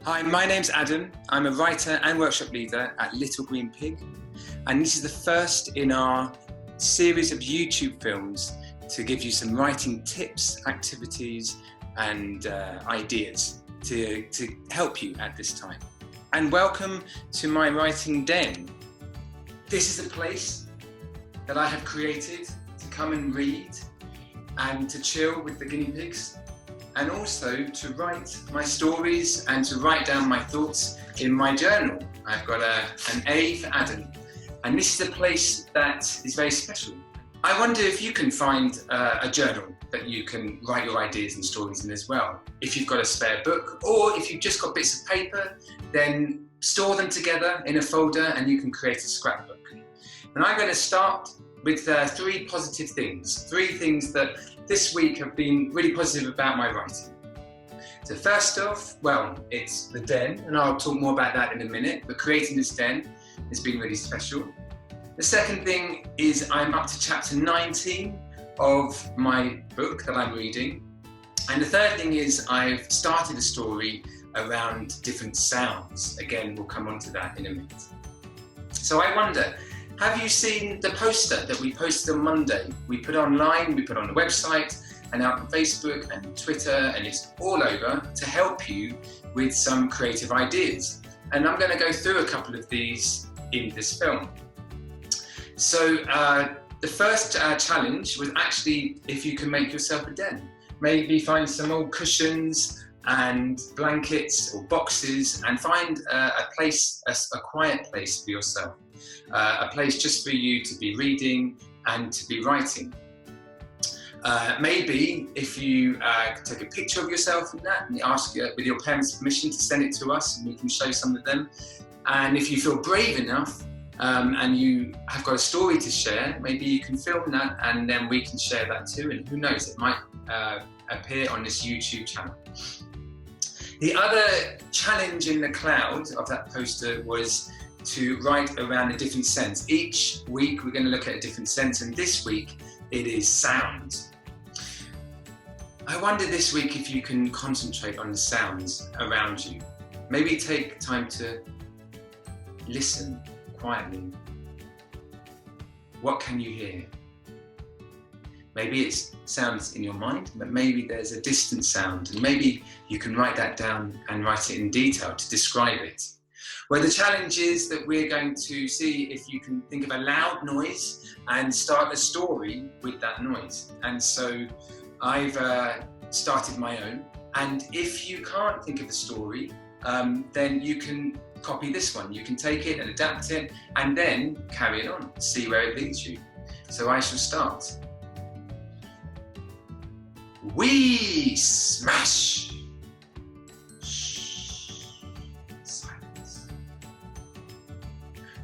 Hi, my name's Adam. I'm a writer and workshop leader at Little Green Pig, and this is the first in our series of YouTube films to give you some writing tips, activities and ideas to help you at this time. And welcome to my writing den. This is a place that I have created to come and read and to chill with the guinea pigs, and also to write my stories and to write down my thoughts in my journal. I've got an A for Adam, and this is a place that is very special. I wonder if you can find a journal that you can write your ideas and stories in as well. If you've got a spare book, or if you've just got bits of paper, then store them together in a folder and you can create a scrapbook. And I'm going to start with three positive things, three things that this week have been really positive about my writing. So first off, well, it's the den, and I'll talk more about that in a minute, but creating this den has been really special. The second thing is I'm up to chapter 19 of my book that I'm reading. And the third thing is I've started a story around different sounds. Again, we'll come on to that in a minute. So I wonder, have you seen the poster that we posted on Monday? We put online, we put on the website and out on Facebook and Twitter, and it's all over to help you with some creative ideas. And I'm going to go through a couple of these in this film. So the first challenge was actually if you can make yourself a den. Maybe find some old cushions and blankets or boxes and find a place, a quiet place for yourself. A place just for you to be reading and to be writing. Maybe if you take a picture of yourself in that and ask with your parents' permission to send it to us and we can show some of them. And if you feel brave enough and you have got a story to share, maybe you can film that and then we can share that too, and who knows, it might appear on this YouTube channel. The other challenge in the cloud of that poster was to write around a different sense. Each week we're going to look at a different sense, and this week it is sound. I wonder this week if you can concentrate on the sounds around you. Maybe take time to listen quietly. What can you hear? Maybe it's sounds in your mind, but maybe there's a distant sound, and maybe you can write that down and write it in detail to describe it. Well, the challenge is that we're going to see if you can think of a loud noise and start a story with that noise. And so I've started my own. And if you can't think of a story, then you can copy this one. You can take it and adapt it and then carry it on, see where it leads you. So I shall start. We smash.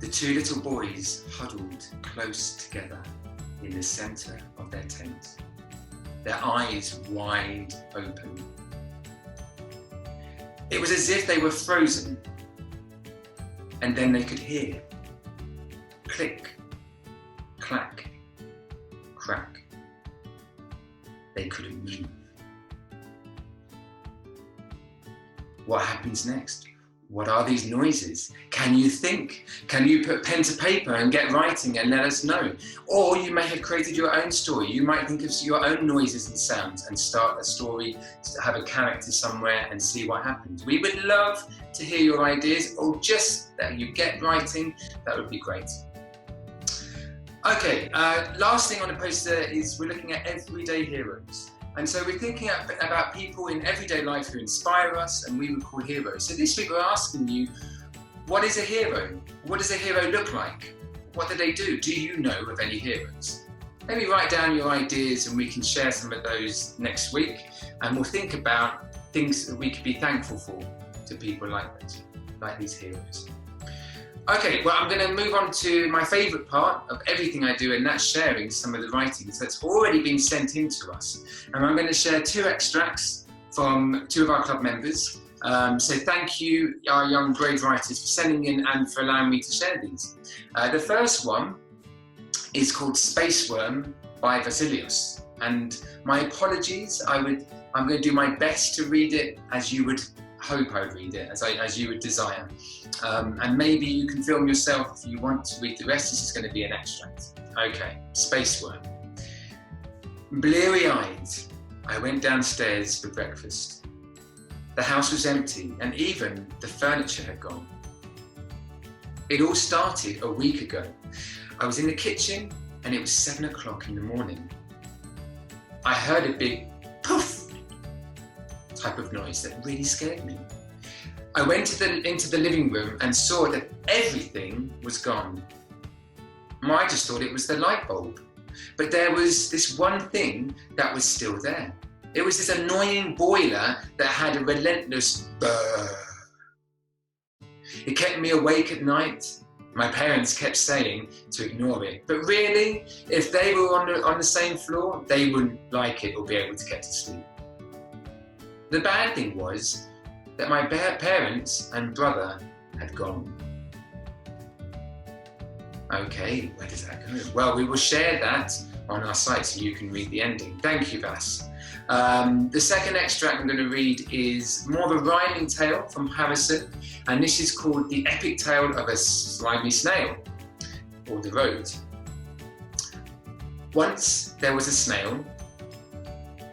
The two little boys huddled close together in the centre of their tent, their eyes wide open. It was as if they were frozen, and then they could hear click, clack, crack. They couldn't move. What happens next? What are these noises? Can you think? Can you put pen to paper and get writing and let us know? Or you may have created your own story. You might think of your own noises and sounds and start a story, have a character somewhere and see what happens. We would love to hear your ideas, or just that you get writing. That would be great. Okay, last thing on the poster is we're looking at everyday heroes. And so we're thinking about people in everyday life who inspire us and we would call heroes. So this week we're asking you, what is a hero? What does a hero look like? What do they do? Do you know of any heroes? Maybe write down your ideas and we can share some of those next week. And we'll think about things that we could be thankful for to people like that, like these heroes. Okay, well, I'm going to move on to my favourite part of everything I do, and that's sharing some of the writings that's already been sent in to us. And I'm going to share two extracts from two of our club members. So thank you, our young brave writers, for sending in and for allowing me to share these. The first one is called Space Worm by VASILIOS. And my apologies, I'm going to do my best to read it as you would hope I read it as you would desire. And maybe you can film yourself if you want to read the rest. This is going to be an extract. Okay, Space Worm. Bleary-eyed, I went downstairs for breakfast. The house was empty and even the furniture had gone. It all started a week ago. I was in the kitchen and it was 7 o'clock in the morning. I heard a big poof type of noise that really scared me. I went into the living room and saw that everything was gone. I just thought it was the light bulb, but there was this one thing that was still there. It was this annoying boiler that had a relentless burr. It kept me awake at night. My parents kept saying to ignore it, but really, if they were on the same floor, they wouldn't like it or be able to get to sleep. The bad thing was that my parents and brother had gone. Okay, where does that go? Well, we will share that on our site so you can read the ending. Thank you, Vas. The second extract I'm going to read is more of a rhyming tale from Harrison, and this is called The Epic Tale of a Slimy Snail, or The Road. Once there was a snail,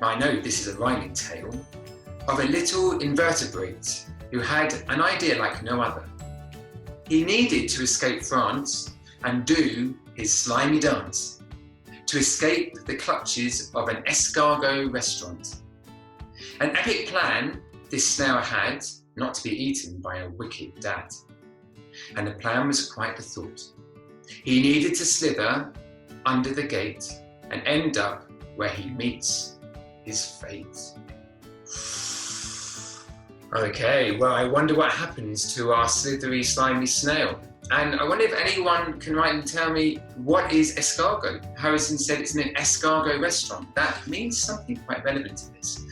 I know this is a rhyming tale, of a little invertebrate who had an idea like no other. He needed to escape France and do his slimy dance, to escape the clutches of an escargot restaurant. An epic plan this snail had, not to be eaten by a wicked dad. And the plan was quite the thought. He needed to slither under the gate and end up where he meets his fate. Okay, well, I wonder what happens to our slithery, slimy snail. And I wonder if anyone can write and tell me, what is escargot? Harrison said it's an escargot restaurant. That means something quite relevant to this.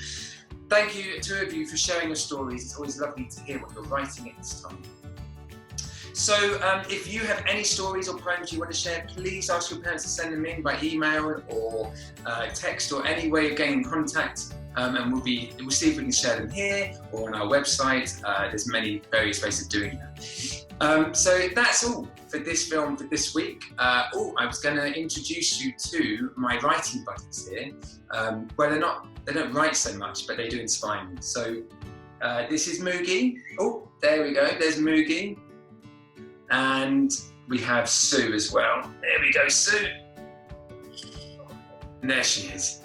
Thank you, two of you, for sharing your stories. It's always lovely to hear what you're writing at this time. So if you have any stories or poems you want to share, please ask your parents to send them in by email or text or any way of getting in contact. And we'll see if we can share them here or on our website. There's many various ways of doing that. So that's all for this film for this week. I was going to introduce you to my writing buddies here. Well, they don't write so much, but they do inspire me. So this is Moogie. Oh, there we go. There's Moogie. And we have Sue as well. There we go, Sue. And there she is.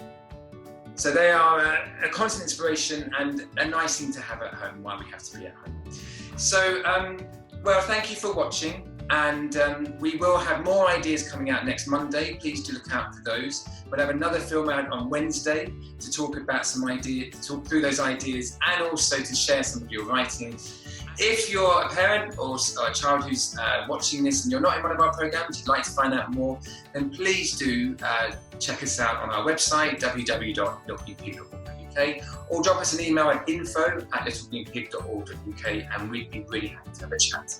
So they are a constant inspiration and a nice thing to have at home while we have to be at home. So, well, thank you for watching, and we will have more ideas coming out next Monday. Please do look out for those. We'll have another film out on Wednesday to talk about some ideas, to talk through those ideas, and also to share some of your writing. If you're a parent or a child who's watching this and you're not in one of our programs, you'd like to find out more, then please do check us out on our website, www.littlegreenpig.org.uk, or drop us an email at info@littlegreenpig.org.uk, and we'd be really happy to have a chat.